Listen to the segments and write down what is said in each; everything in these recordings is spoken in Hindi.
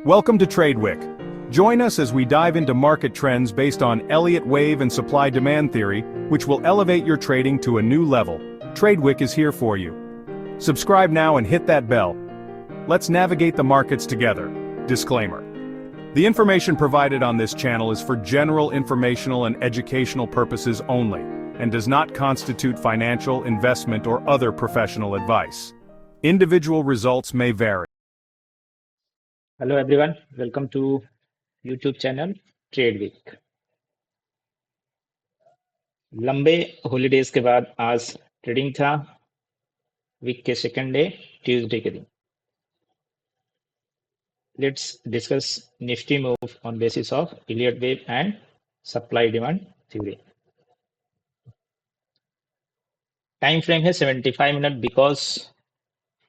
Welcome to TradeWick. Join us as we dive into market trends based on Elliott wave and supply-demand theory, which will elevate your trading to a new level. TradeWick is here for you. Subscribe now and hit that bell. Let's navigate the markets together. Disclaimer. The information provided on this channel is for general informational and educational purposes only, and does not constitute financial, investment, or other professional advice. Individual results may vary. Hello everyone, welcome to YouTube channel trade week. लंबे हॉलीडेज के बाद आज ट्रेडिंग था, वीक के सेकंड डे ट्यूसडे के दिन। Let's discuss Nifty move on basis of Elliott wave and supply demand theory. Time frame है 75 मिनट, बिकॉज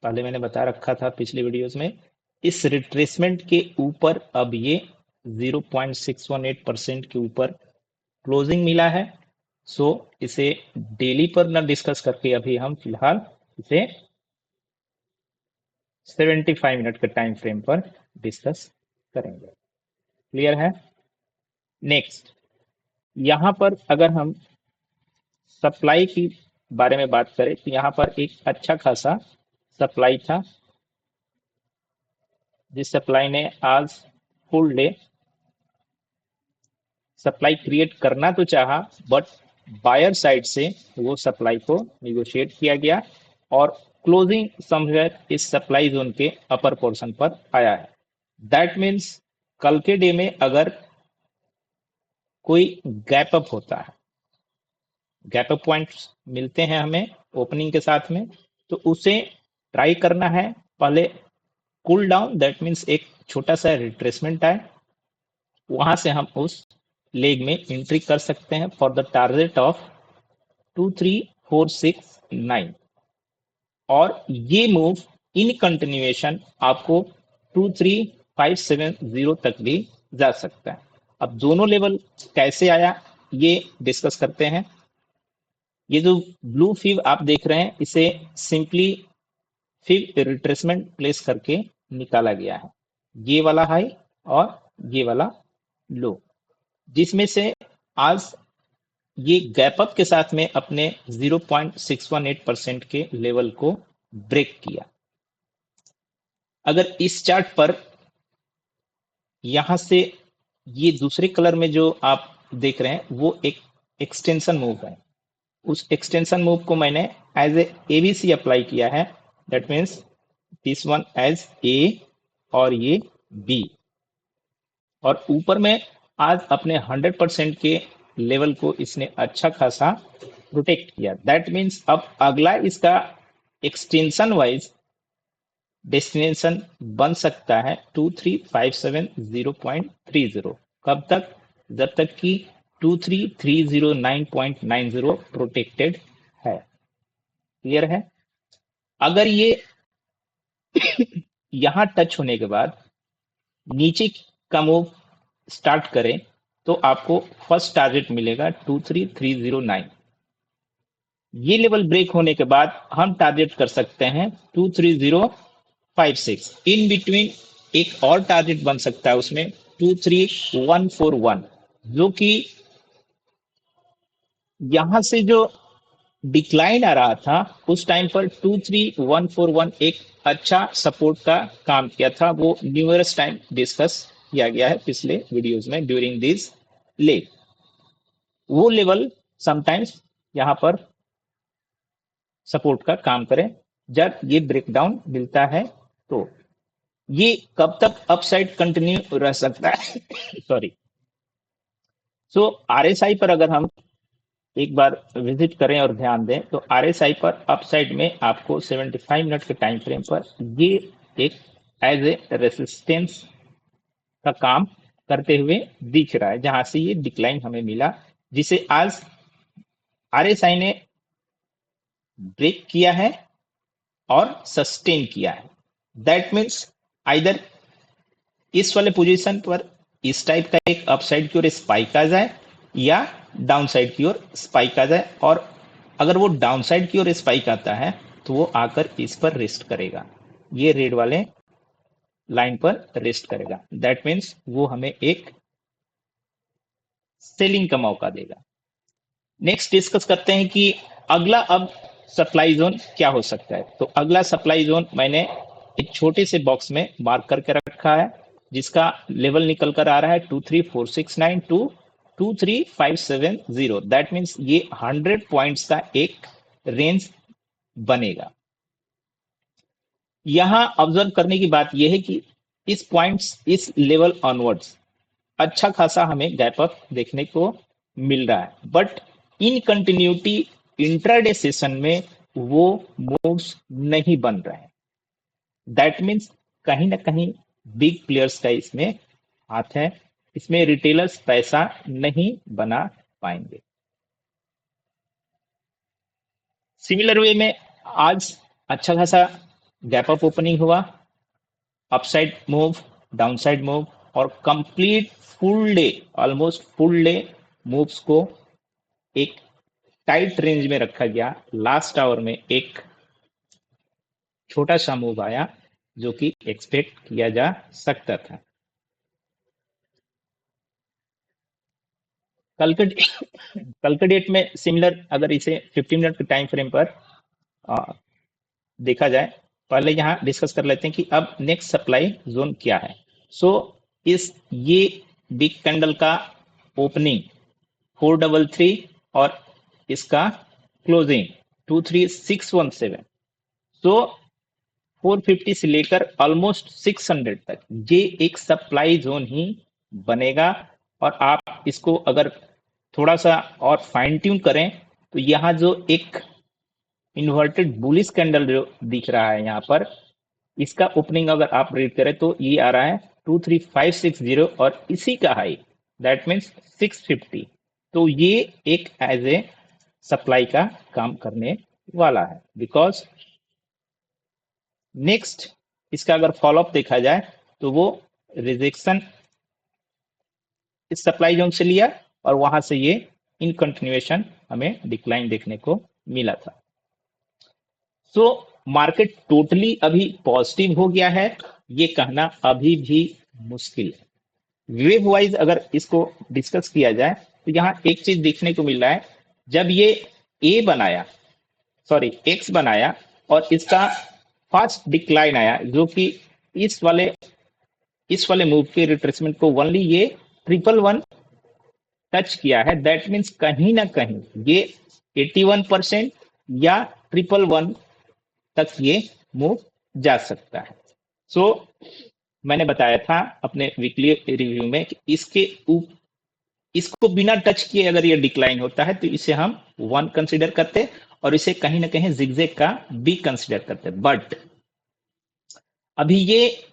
पहले मैंने बता रखा था पिछली वीडियोस में, इस रिट्रेसमेंट के ऊपर अब ये 0.618% के ऊपर क्लोजिंग मिला है। सो इसे डेली पर ना डिस्कस करके अभी हम फिलहाल इसे 75 मिनट के टाइम फ्रेम पर डिस्कस करेंगे। क्लियर है? नेक्स्ट, यहां पर अगर हम सप्लाई की बारे में बात करें तो यहां पर एक अच्छा खासा सप्लाई था, जिस सप्लाई ने आज फुल डे सप्लाई क्रिएट करना तो चाहा, बट बायर साइड से वो सप्लाई को निगोशिएट किया गया और क्लोजिंग समवेयर इस सप्लाई जोन के अपर पोर्शन पर आया है। दैट मीन्स कल के डे में अगर कोई गैप अप होता है, गैप अप पॉइंट्स मिलते हैं हमें ओपनिंग के साथ में, तो उसे ट्राई करना है पहले कूल डाउन। दैट मीन्स एक छोटा सा रिट्रेसमेंट आए, वहां से हम उस लेग में एंट्री कर सकते हैं फॉर द टारगेट ऑफ 23469, और ये मूव इन कंटिन्यूएशन आपको 23570 तक भी जा सकता है। अब दोनों लेवल कैसे आया ये डिस्कस करते हैं। ये जो ब्लू फिव आप देख रहे हैं, इसे सिंपली फिव रिट्रेसमेंट प्लेस करके निकाला गया है। ये वाला हाई और ये वाला लो, जिसमें से आज ये गैप अप के साथ में अपने 0.618% के लेवल को ब्रेक किया। अगर इस चार्ट पर यहां से ये दूसरे कलर में जो आप देख रहे हैं वो एक एक्सटेंशन मूव है, उस एक्सटेंशन मूव को मैंने एज ए एबीसी अप्लाई किया है। That means this one as A और ये बी, और ऊपर में आज अपने 100% के लेवल को इसने अच्छा खासा प्रोटेक्ट किया। दैट मीन्स अब अगला इसका एक्सटेंशन वाइज डेस्टिनेशन बन सकता है 23570.30। कब तक? जब तक कि 23309.90 प्रोटेक्टेड है। क्लियर है? अगर ये यहां टच होने के बाद नीचे का मूव स्टार्ट करें तो आपको फर्स्ट टारगेट मिलेगा 23309। ये लेवल ब्रेक होने के बाद हम टारगेट कर सकते हैं 23056। इन बिटवीन एक और टारगेट बन सकता है उसमें 23141, जो कि यहां से जो डिक्लाइन आ रहा था उस टाइम पर 23141 एक अच्छा सपोर्ट का काम किया था। वो न्यूमरस टाइम डिस्कस किया गया है पिछले वीडियोस में ड्यूरिंग दिस लेग। वो लेवल समटाइम्स यहां पर सपोर्ट का काम करें जब ये ब्रेकडाउन मिलता है। तो ये कब तक अपसाइड कंटिन्यू रह सकता है? सॉरी। सो आरएसआई पर अगर हम एक बार विजिट करें और ध्यान दें तो आरएसआई पर अपसाइड में आपको 75 मिनट के टाइम फ्रेम पर ये एक एज ए रेसिस्टेंस का काम करते हुए दिख रहा है, जहां से ये डिक्लाइन हमें मिला, जिसे आज आरएसआई ने ब्रेक किया है और सस्टेन किया है। दैट मीन्स आइदर इस वाले पोजीशन पर इस टाइप का एक अपसाइड की ओर स्पाइक आ जाए या डाउन साइड की ओर स्पाइक आ जाए, और अगर वो डाउन साइड की ओर स्पाइक आता है तो वो आकर इस पर रेस्ट करेगा। ये रेड वाले लाइन पर रेस्ट करेगा, दैट मीन्स वो हमें एक सेलिंग का मौका देगा। नेक्स्ट डिस्कस करते हैं कि अगला अब सप्लाई जोन क्या हो सकता है। तो अगला सप्लाई जोन मैंने एक छोटे से बॉक्स में मार्क करके रखा है, जिसका लेवल निकल कर आ रहा है 23469 टू 23570। दैट मीन्स ये 100 पॉइंट्स का एक रेंज बनेगा। यहां ऑब्जर्व करने की बात यह है कि इस पॉइंट्स, इस लेवल ऑनवर्ड्स अच्छा खासा हमें गैप अप देखने को मिल रहा है, but in continuity intraday session में वो मूव्स नहीं बन रहे हैं। दैट मीन्स कहीं ना कहीं बिग प्लेयर्स का इसमें हाथ है, इसमें रिटेलर्स पैसा नहीं बना पाएंगे। सिमिलर वे में आज अच्छा खासा गैप अप ओपनिंग हुआ, अपसाइड मूव, डाउनसाइड मूव और complete full day, almost full day moves को एक टाइट रेंज में रखा गया। लास्ट आवर में एक छोटा सा मूव आया जो कि एक्सपेक्ट किया जा सकता था। कल के डेट में सिमिलर, अगर इसे 15 मिनट के टाइम फ्रेम पर देखा जाए, पहले यहाँ डिस्कस कर लेते हैं कि अब नेक्स्ट सप्लाई जोन क्या है। सो ये बिग कैंडल का ओपनिंग 433 और इसका क्लोजिंग 23617, सो 450 से लेकर ऑलमोस्ट 600 तक ये एक सप्लाई जोन ही बनेगा। और आप इसको अगर थोड़ा सा और फाइन ट्यून करें तो यहाँ जो एक इन्वर्टेड बुलिश कैंडल जो दिख रहा है यहाँ पर, इसका ओपनिंग अगर आप रीड करें तो ये आ रहा है 23560 और इसी का हाई दैट मीन्स 650। तो ये एक एज ए सप्लाई का काम करने वाला है, बिकॉज नेक्स्ट इसका अगर फॉलोअप देखा जाए तो वो रिजेक्शन इस सप्लाई जोन से लिया और वहां से ये इन कंटिन्यूएशन हमें डिक्लाइन देखने को मिला था। सो मार्केट टोटली अभी पॉजिटिव हो गया है, ये कहना अभी भी मुश्किल है। वेव वाइज अगर इसको डिस्कस किया जाए तो यहाँ एक चीज देखने को मिल रहा है, जब ये एक्स बनाया और इसका फास्ट डिक्लाइन आया, जो कि इस वाले मूव के रिट्रेसमेंट को ओनली ये 111 टच किया है। दैट मीन्स कहीं ना कहीं ये 81% या 111 तक ये मूव जा सकता है। सो मैंने बताया था अपने वीकली रिव्यू में कि इसको बिना टच किए अगर ये डिक्लाइन होता है तो इसे हम 1 कंसिडर करते और इसे कहीं ना कहीं जिगजैग का बी कंसिडर करते। बट अभी ये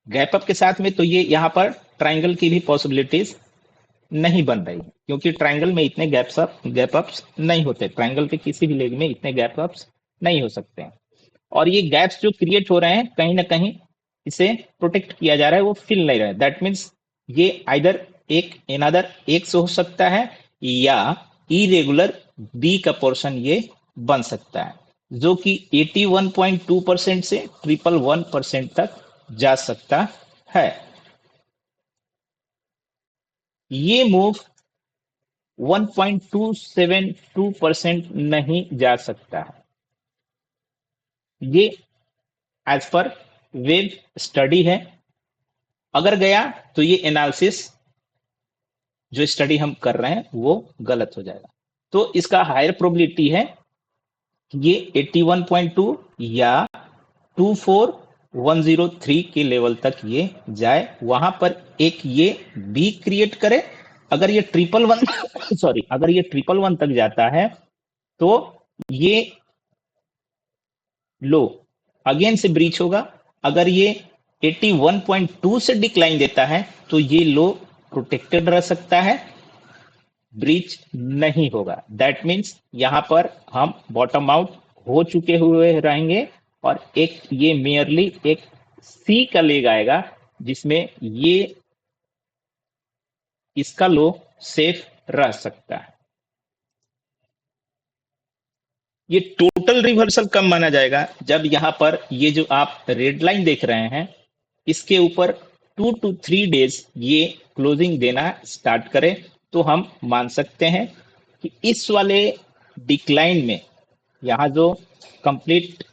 गैप अप के साथ में तो ये यहाँ पर ट्रायंगल की भी पॉसिबिलिटीज नहीं बन रही, क्योंकि ट्रायंगल में इतने गैप अप्स नहीं होते, ट्रायंगल के किसी भी लेग में इतने गैप अप्स नहीं हो सकते हैं। और ये गैप्स जो क्रिएट हो रहे हैं कहीं ना कहीं इसे प्रोटेक्ट किया जा रहा है, वो फिल नहीं रहा है। दैट मीन्स ये आइदर एनादर एक्स हो सकता है या इरेगुलर बी का पोर्शन ये बन सकता है, जो कि 81.2% से 111% तक जा सकता है। ये मूव 1.272% नहीं जा सकता है। ये एज पर वेव स्टडी है, अगर गया तो ये एनालिसिस जो स्टडी हम कर रहे हैं वो गलत हो जाएगा। तो इसका हायर प्रोबेबिलिटी है कि ये 81.2 या 24103 के लेवल तक ये जाए, वहां पर एक ये बी क्रिएट करे। अगर ये 111 अगर ये 111 तक जाता है तो ये लो अगेन से ब्रीच होगा। अगर ये 81.2 से डिक्लाइन देता है तो ये लो प्रोटेक्टेड रह सकता है, ब्रीच नहीं होगा। दैट मीन्स यहां पर हम बॉटम आउट हो चुके हुए रहेंगे और एक ये मेयरली एक सी का लेग आएगा जिसमें ये इसका लो सेफ रह सकता है। ये टोटल रिवर्सल कब माना जाएगा? जब यहां पर ये जो आप रेड लाइन देख रहे हैं इसके ऊपर 2 to 3 डेज ये क्लोजिंग देना स्टार्ट करे तो हम मान सकते हैं कि इस वाले डिक्लाइन में यहाँ जो कंप्लीट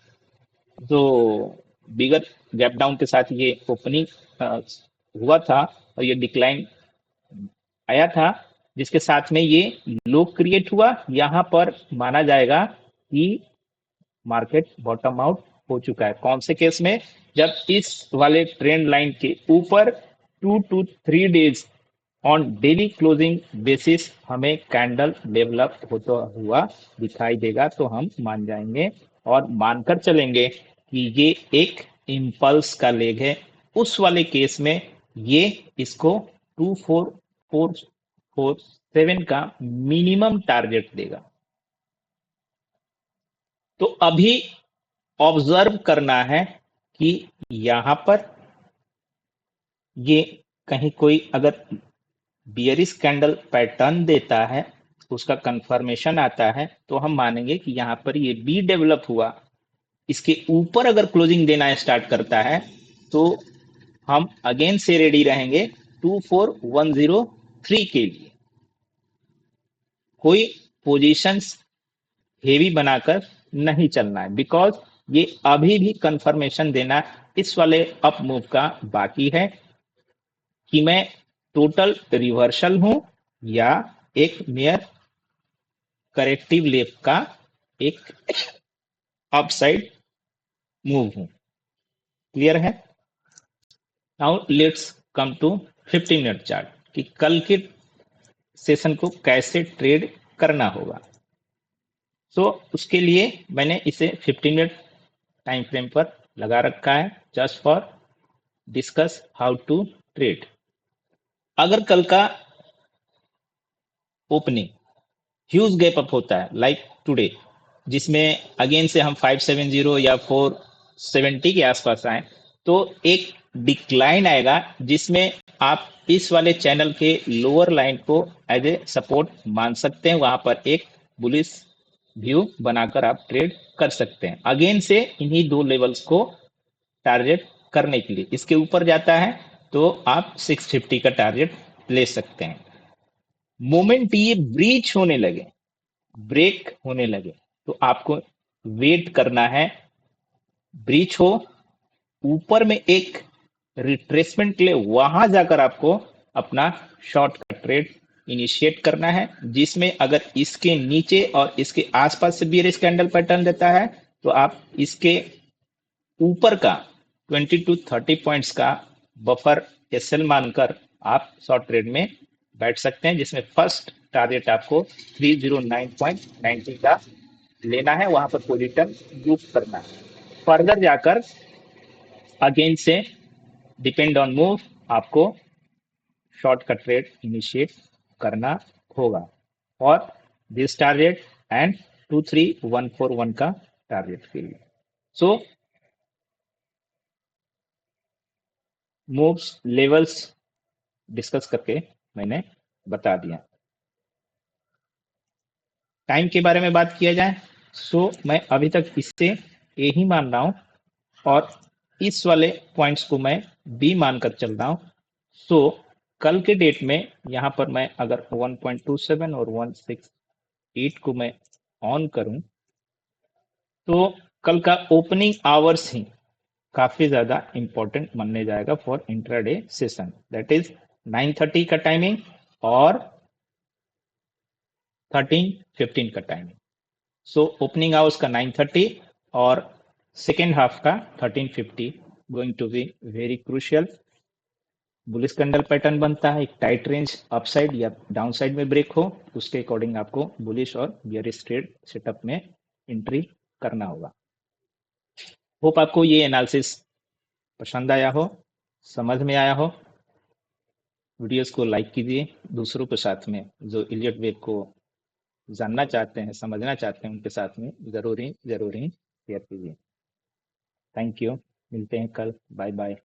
जो बिगर गैप डाउन के साथ ये ओपनिंग हुआ था और ये डिक्लाइन आया था, जिसके साथ में ये लो क्रिएट हुआ, यहाँ पर माना जाएगा कि मार्केट बॉटम आउट हो चुका है। कौन से केस में? जब इस वाले ट्रेंड लाइन के ऊपर 2 to 3 days on daily closing basis हमें कैंडल डेवलप होता हुआ दिखाई देगा तो हम मान जाएंगे और मानकर चलेंगे कि ये एक इम्पल्स का लेग है। उस वाले केस में ये इसको 24447 का मिनिमम टारगेट देगा। तो अभी ऑब्जर्व करना है कि यहां पर ये कहीं कोई अगर बियरिश कैंडल पैटर्न देता है, उसका कंफर्मेशन आता है, तो हम मानेंगे कि यहाँ पर ये बी डेवलप हुआ। इसके ऊपर अगर क्लोजिंग देना स्टार्ट करता है तो हम अगेन से रेडी रहेंगे 24103 के लिए। कोई पोजीशंस हेवी बनाकर नहीं चलना है, बिकॉज ये अभी भी कंफर्मेशन देना इस वाले अप मूव का बाकी है कि मैं टोटल रिवर्सल हूं या एक मेयर करेक्टिव लेफ्ट का एक अपसाइड मूव हूं। क्लियर है? Now let's come to 15 minute chart कि कल के सेशन को कैसे ट्रेड करना होगा। उसके लिए मैंने इसे 15 मिनट टाइम फ्रेम पर लगा रखा है just for discuss how to trade. अगर कल का ओपनिंग ह्यूज गैप अप होता है लाइक टुडे, जिसमें अगेन से हम 570 या 470 के आसपास आए, तो एक डिक्लाइन आएगा जिसमें आप इस वाले चैनल के लोअर लाइन को एज ए सपोर्ट मान सकते हैं। वहां पर एक बुलिश व्यू बनाकर आप ट्रेड कर सकते हैं अगेन से इन्हीं दो लेवल्स को टारगेट करने के लिए। इसके ऊपर जाता है तो आप 650 का टारगेट ले सकते हैं। मोमेंट ये ब्रीच होने लगे, ब्रेक होने लगे, तो आपको वेट करना है ब्रीच हो, ऊपर में एक रिट्रेसमेंट ले, वहां जाकर आपको अपना शॉर्ट का ट्रेड इनिशिएट करना है, जिसमें अगर इसके नीचे और इसके आसपास से बियरिश कैंडल पैटर्न देता है तो आप इसके ऊपर का 20 to 30 पॉइंट्स का बफर एसएल मानकर आप शॉर्ट ट्रेड में बैठ सकते हैं, जिसमें फर्स्ट टारगेट आपको 309.90 का लेना है, वहां पर पोजीशन बुक करना है। फर्दर जाकर अगेन से डिपेंड ऑन मूव आपको शॉर्ट का ट्रेड इनिशिएट करना होगा और दिस टारगेट एंड 23141 का टारगेट के लिए। सो मूव्स लेवल्स डिस्कस करके मैंने बता दिया। टाइम के बारे में बात किया जाए मैं अभी तक इससे ए ही मान रहा हूं और इस वाले पॉइंट्स को मैं बी मानकर चल रहा हूं। कल के डेट में यहां पर मैं अगर 1.27 और 168 को मैं ऑन करूं तो कल का ओपनिंग आवर्स ही काफी ज्यादा इंपॉर्टेंट मानने जाएगा for intraday session. That is 9:30 का टाइमिंग और 13:15 का टाइमिंग। ओपनिंग आवर्स का 9:30 और सेकेंड हाफ का 13:50 going to be very crucial. Bullish candle pattern बनता है, एक टाइट रेंज अपसाइड या डाउन साइड में ब्रेक हो, उसके अकॉर्डिंग आपको बुलिश और बियरिश ट्रेड सेटअप में एंट्री करना होगा। होप आपको ये एनालिसिस पसंद आया हो, समझ में आया हो। वीडियोस को लाइक कीजिए, दूसरों के साथ में जो इलियट वेव को जानना चाहते हैं, समझना चाहते हैं, उनके साथ में जरूर ही शेयर कीजिए। थैंक यू, मिलते हैं कल। Bye bye.